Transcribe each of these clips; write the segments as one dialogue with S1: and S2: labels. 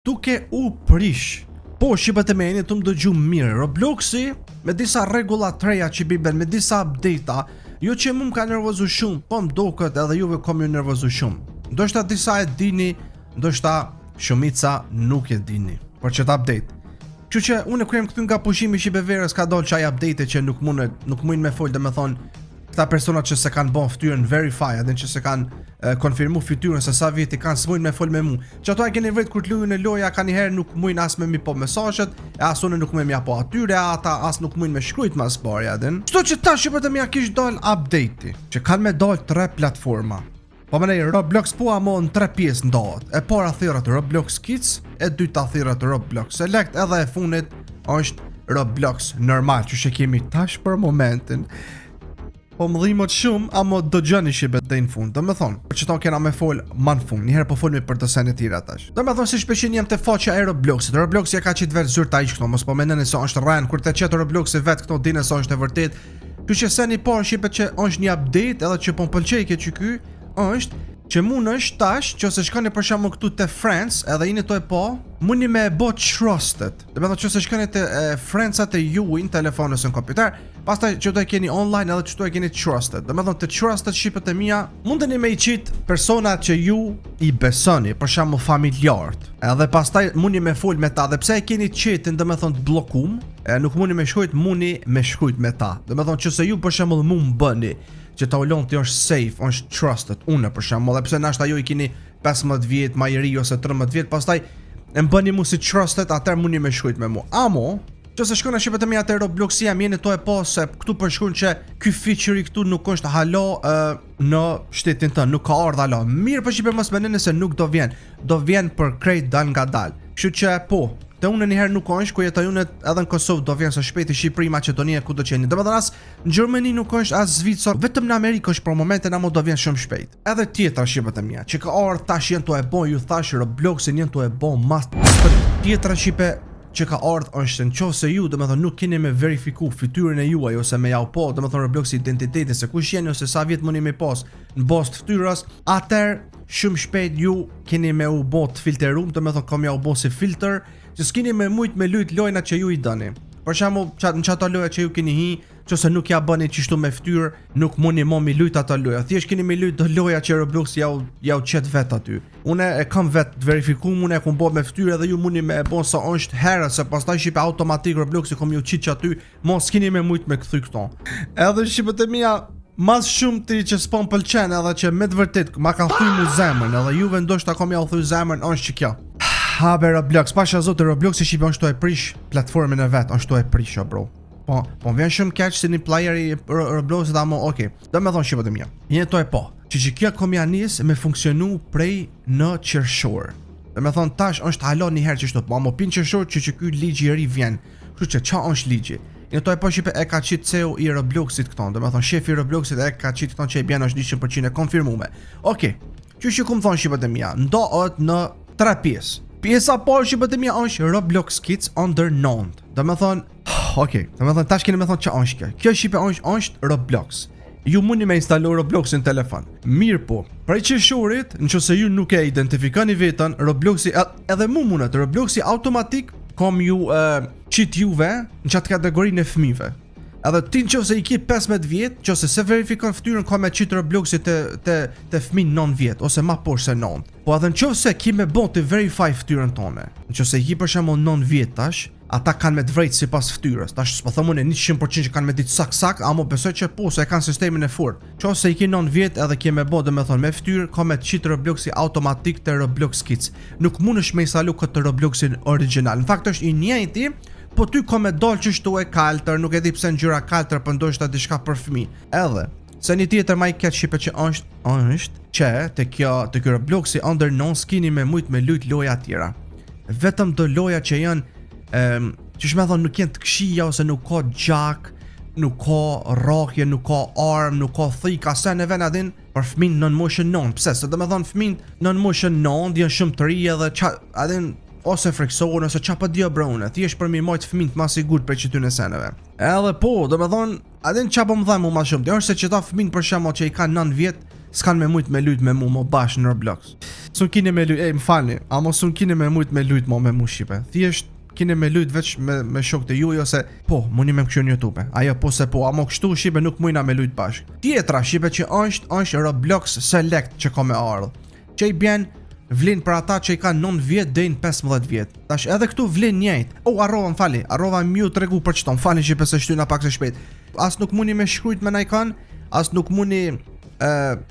S1: duke u prish. Po, shqipët e meni të më dëgju mirë. Robloxi, me disa rregulla të reja që biben, me disa update-a, jo që mu më ka nervozu shumë, po më duket edhe juve kom ju nervozu shumë. Ndoshta disa e dini, ndoshta shumica nuk e dini për çet update. Kështu që unë kur jam këtu nga pushimi shqipeverës ka dalë çaj update që nuk mund me fol, domethënë këta persona që se kanë bën fytyrën verify, edhe që se kanë konfirmu fytyrën se sa vjet i kanë, s'mujnë me fol me mu. Që ato e keni vërtet kur të luajnë në loja kanë herë nuk mujnë as me mi po mesazhet, e as unë nuk më apo atyre, ata as nuk mujnë me shkruajt mas parë atë. Kështu që tash për të mia kish dal update-i, që kanë me dal 3 platforma. Po më nej Roblox po amo në 3 pjesë ndohet. E para thirrat Roblox Kids, e dyta thirrat Roblox Select, edhe e fundit është Roblox normal, që kemi tash për momentin. Po më dhimot shumë, amo do gjëni shqipet dhe në fund. Do me thonë, për që tonë kena me fol ma në fund, njëherë po folmi për të sene tira tash. Do me thonë si shpeshin jem të faqja e Robloxit. Robloxi e ka qitë vetë zyrë ta ish këto, mos po meneni se është rren, kur të qetë Robloxi vetë këto dine se është e vërtet. Kjo që seni parë shqipet që është një update, edhe që po më pëlqej që ky, është që mund është tash që se shkoni për shkakun këtu te Friends, edhe jeni to e po, mundi me e bë trusted. Do të thotë që se shkoni te Friends-at e juaj në telefon ose në kompjuter, pastaj që do e keni online edhe çdo e keni trusted. Do të thotë te trusted shqipet e mia, mundeni me i qit personat që ju i besoni, për shembull familjarët. Edhe pastaj mundi me fol me ta, dhe pse e keni qitin, do të thonë të bllokum, nuk mundi me shkruajt, mundi me shkruajt me ta. Do të thonë që se ju për shembull mund bëni që ta ulon ti është safe, është trusted. Unë për shembull, edhe pse nashta ju i keni 15 vjet, më i ri ose 13 vjet, pastaj e bëni mu si trusted, atëherë mundi me shkruajt me mua. Amo, nëse shkon në shqipet e mia te Robloxi jam jeni to e po se këtu për shkruan që ky feature këtu nuk është halo në shtetin tënd, nuk ka ardhur halo. Mirë për shqipë mos mendoni se nuk do vjen. Do vjen për krejt dal nga dal. Kështu që po, te unë njëherë nuk është, ku jetoj unë edhe në Kosovë do vjen së shpejti, Shqipëri, Maqedonia, ku do qeni. Domethënë as në Gjermani nuk është, as Zvicër, vetëm në Amerikë është për momentin, amo do vjen shumë shpejt. Edhe tjetra shqipet e mia, që ka ardhur tash janë to e bën, ju thash Robloxin janë to e bën mas. Tjetra shqipe që ka ardhur është nëse ju domethënë nuk keni me verifiku fytyrën e juaj ose me jau po, domethënë Roblox identitetin se kush jeni ose sa vjet mundi me pas në bazë të fytyrës, atëherë shumë shpejt ju keni me u bë të filtruar, domethënë kam ja u bë si filter, që s'keni me mujt me lut lojna që ju i dëni. Për shembull, në çato loja që ju keni hi, nëse nuk ja bëni çishtu me fytyrë, nuk mundi më mi lut ato loja. Thjesht keni me lut do loja që Roblox jau çet vet aty. Unë e kam vet verifikuar, unë e kam bërë me fytyrë dhe ju mundi me e bën sa është herë, se pastaj shqipe automatik Robloxi kom ju çit aty, mos keni me mujt me kthy këto. Edhe shqipet e mia mas shumë ti që s'po m'pëlqen, edhe që me të vërtet ma kanë thyer mu zemrën, edhe juve ndoshta kom ja u thyer zemrën, është që kjo. Habe Roblox, pasha zotë Roblox i shqipe është to e prish platformën e vet, është to e prish bro. Po vjen shumë keq si një player i Roblox dhe amo, okay. Do me thonë shqipet e mia. Jeni to e po. Që kjo kom ja nis me funksionu prej në qershor. Do me thonë tash është halo një herë që shto, po amo pin qershor që ky ligji i ri vjen. Kështu që ç'a është ligji? Jeni to e po shqipe e ka qit CEO i Robloxit këton, do me thonë shefi i Robloxit e ka qit këton që i bjen është 100% e konfirmuar. Okay. Që kum thonë shqipet e mia, ndohet në 3 pjesë. Pjesa parë shqipet e mia është Roblox Kids Under 9. Do me thonë, okay, do me thonë tash keni me thonë që është kjo. Kjo shqipe është Roblox. Ju mundi me instalu Robloxin në telefon. Mirë po, prej qershorit, nëse ju nuk e identifikoni veten, Robloxi edhe mundet, Robloxi automatik kom ju qit juve në çat kategorinë e fëmijëve. Edhe ti nëse i ki 15 vjet, nëse se verifikon fytyrën ka me qit Robloxi te fëmijë 9 vjet ose më poshtë se 9. Po edhe nëse ki me bën të verify fytyrën tonë. Nëse i ki për shembull 9 vjet tash, ata kanë me të vrejtë sipas fytyrës. Tash s'po them unë 100% që kanë me ditë sak, amo besoj që po se kanë sistemin e fortë. Nëse i ki 9 vjet edhe ke me bë domethënë me fytyrë, ka me qit Robloxi automatik te Roblox Kids. Nuk mundesh me instalu këtë Robloxin original. Në fakt është i njëjti, po ty ka me dal që shtu e kaltër, nuk e di pse ngjyra kaltër, po ndoshta diçka për fëmijë. Edhe se një tjetër më i keq shqipe që është që te ky Robloxi Under 9 skini me mujt me lut loja të tjera. Vetëm do loja që janë që më thon nuk janë të këqija ose nuk ka gjak, nuk ka rrokje, nuk ka arm, nuk ka thika, se në vend adin për fëmijë nën moshën 9. Pse? Se do të thon fëmijë nën moshën 9 janë shumë të ri edhe adin ose friksohen ose çapa dia bronë, thjesht për mi majt fëmijët më sigurt për çtyne seneve. Edhe po, do të thon, adin çapa më dha më shumë. Dhe është se që ta fëmijë për shembull që i kanë 9 vjet, s'kan me mujt me lujt me mu mo bash në Roblox. Sun kini me lujt, më falni, amo sun kini me mujt me lujt me mu shipe. Thjesht kini me lujt veç me shok të juj ose po, muni me më këshu në YouTube. Ajo po se po, amo kështu shipe nuk mujna me lujt bashk. Tjetra shipe që është Roblox Select që ka me ardhë. Që i bjen vlin për ata që i ka 9 vjet deri në 15 vjet. Tash edhe këtu vlin njëjt. Arrova më fali, arrova mute tregu për çton. Falni që pse shtyna pak së shpejt. As nuk muni me shkrujt me najkan, as nuk muni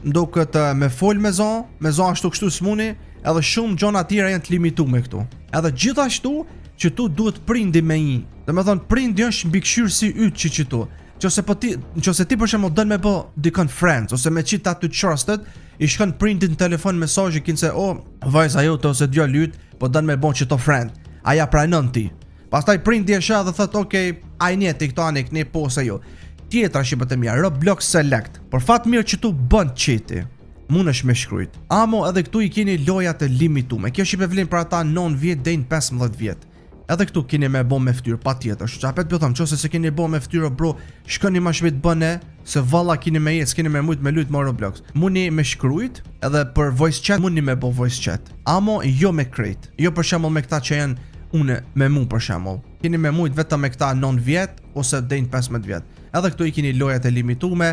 S1: ndoket me fol me zon ashtu kështu s'muni, edhe shumë gjona tjera janë të limitume këtu. Edhe gjithashtu që tu duhet prindi me një. Domethënë prindi është mbikëqyrë si yt që tu. Nëse ti për shembull don me bë dikon friends ose me qita të trusted, i shkon prindit në telefon mesazhe kinse vajza jote ose djali yt po don me bën çito friend. Aja pranon ti. Pastaj prindi e sheh dhe thot okay, ai njeti këto anik ne po ose jo. Tjetra që bëtë mja, Roblox Select. Por fat mirë që tu bën qeti, mund është me shkrujt. Amo edhe këtu i keni loja të limitume. Kjo shipe vlen për ata 9 vjet deri në 15 vjet. Edhe këtu keni me bë me fytyrë patjetër. Çapet po them, nëse se keni bë me fytyrë bro, shkoni më shpejt bëne se valla keni me jetë, keni me mujt me lut me Roblox. Muni me shkrujt, edhe për voice chat muni me bë voice chat. Amo jo me crate. Jo për shembull me këta që janë une me mu për shembull. Keni me mujt vetëm me këta 9 vjet ose deri në 15 vjet. Edhe këtu i keni lojat e limitume.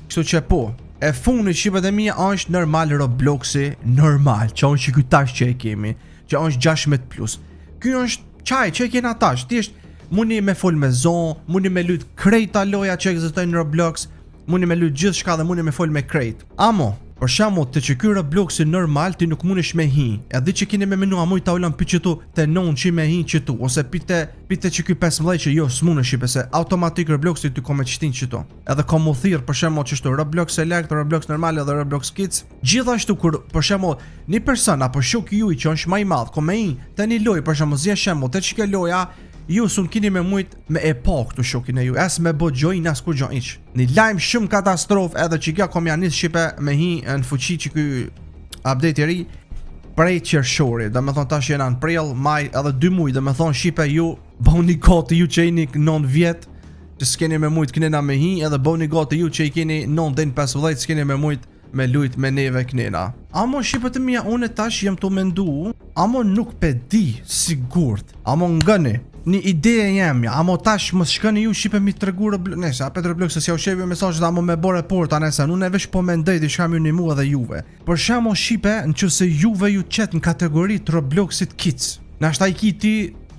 S1: Kështu që po, e funi shqipet e mia është normal Robloxi, normal, që është ky tash që e kemi, që është 16+. Ky është çaj që e kena tash, thjesht muni me fol me zon, muni me lut krejta loja që ekzistojnë në Roblox, muni me lut gjithçka dhe muni me fol me krejt. Amo, për shembull, të që ky Robloxi normal ti nuk mundesh me hi. Edhe që keni me menu amuj ta ulën piçetu te 9 që me hi qëtu ose pite që ky 15 që jo s'mundesh se automatik Robloxi ty komë çtin qëtu. Edhe komu thirr për shembull çështo Roblox Select, Roblox normal edhe Roblox Kids. Gjithashtu kur për shembull një person apo shok juaj që është më i madh, komë hi tani loj për shembull zgjen shembull te çka loja ju sun kini me mujt me e pa këtu shokin e ju, as me bo gjojnë, as kur gjojnë iq. Një lajmë shumë katastrofë edhe që kja kom janë njës shipe me hi në fuqi që ky update i ri prej qershori, dhe me thonë tash jena në prill, maj edhe 2 muj, dhe me thonë shipe ju bëni gati ju që jeni 9 vjet, që s'keni me mujt kënena me hi, edhe bëni gati ju që i keni 9 dhe 15, s'keni me mujt me lujt me neve kënena. Amo shqipët e mija une tash jem të mendu, amo nuk pe di sigurt, amo ngëni. Një ide jemja, amo tash mos shkoni ju shipe mi tregu Roblox, nëse apet Roblox se si u shevju mesazhet amo me bore porta nëse unë veç po mendoj diçka më në mua dhe juve. Për shembull shipe, nëse juve ju çet në kategori të Robloxit Kids. Na shtaj kiti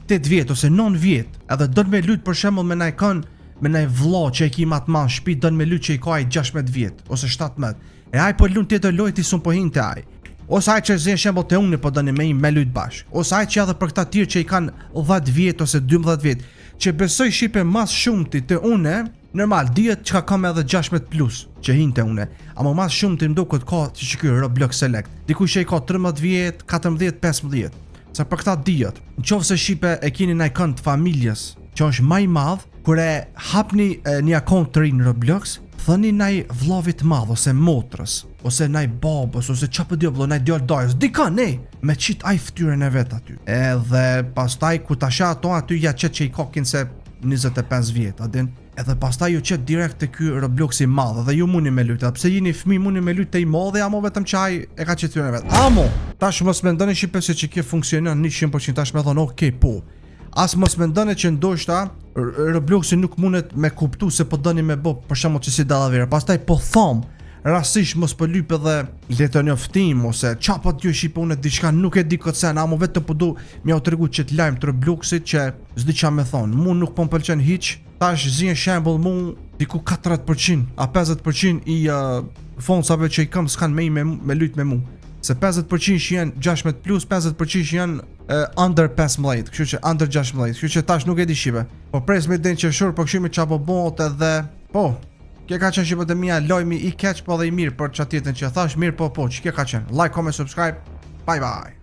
S1: 8 vjet ose 9 vjet, edhe do të me lut për shembull me najkon, me naj vlla që e ki më të madh shtëpi, do të me lut që i ka ai 16 vjet ose 17. E ai po lun tjetër lojë ti sun po hinte ai. Ose ai që zë shembull te unë po doni me një me lut bash. Ose ai që edhe për këta tjerë që i kanë 10 vjet ose 12 vjet, që besoj shipe mas shumti te unë, normal dihet çka kam edhe 16+ që hinte unë. Ama mas shumti mduket ka që ky Roblox Select. Dikush që i ka 13 vjet, 14, 15. Sa për këta dihet. Nëse shipe e keni në akont të familjes, që është më i madh, kur e hapni një akont të ri në Roblox, thoni naj vllavit madh ose motrës, ose naj babës, ose çfarë do vëllai naj djalë dajës, dikon me çit ai fytyrën e vet aty. Edhe pastaj ku ta shah ato aty ja çet që i kokin se 25 vjet, a din? Edhe pastaj ju çet direkt te ky Roblox i madh dhe ju mundi me lutë. Pse jeni fëmijë mundi me lutë te i madh, amo vetëm çaj e ka çet fytyrën e vet. Amo, tash mos mendoni shipe se që kjo funksionon 100% tash më thon okay po. As mos mendoni që ndoshta Robloxi nuk mundet me kuptu se po doni me bë për shembull që si dallavera. Pastaj po thom, rastisht mos po lyp edhe letë njoftim ose çapo ti shipone diçka nuk e di këtë sen, amo vetë po du më u tregu çet lajm të Robloxit që s'di ç'a më thon. Mu nuk po m'pëlqen hiç. Tash zin shembull mu diku 40% a 50% i fondave që i kam s'kan me lut me mu. Se 50% që janë 16+, 50% që janë under 15, kështu që under 16, kështu që tash nuk e di shipe. Po pres me den qershor, po këshimi qa po bot edhe, po, kje ka qenë shipet e mija, lojmi i keq po dhe i mirë për që tjetën që thash, mirë po, që kje ka qenë. Like, comment, subscribe, bye bye.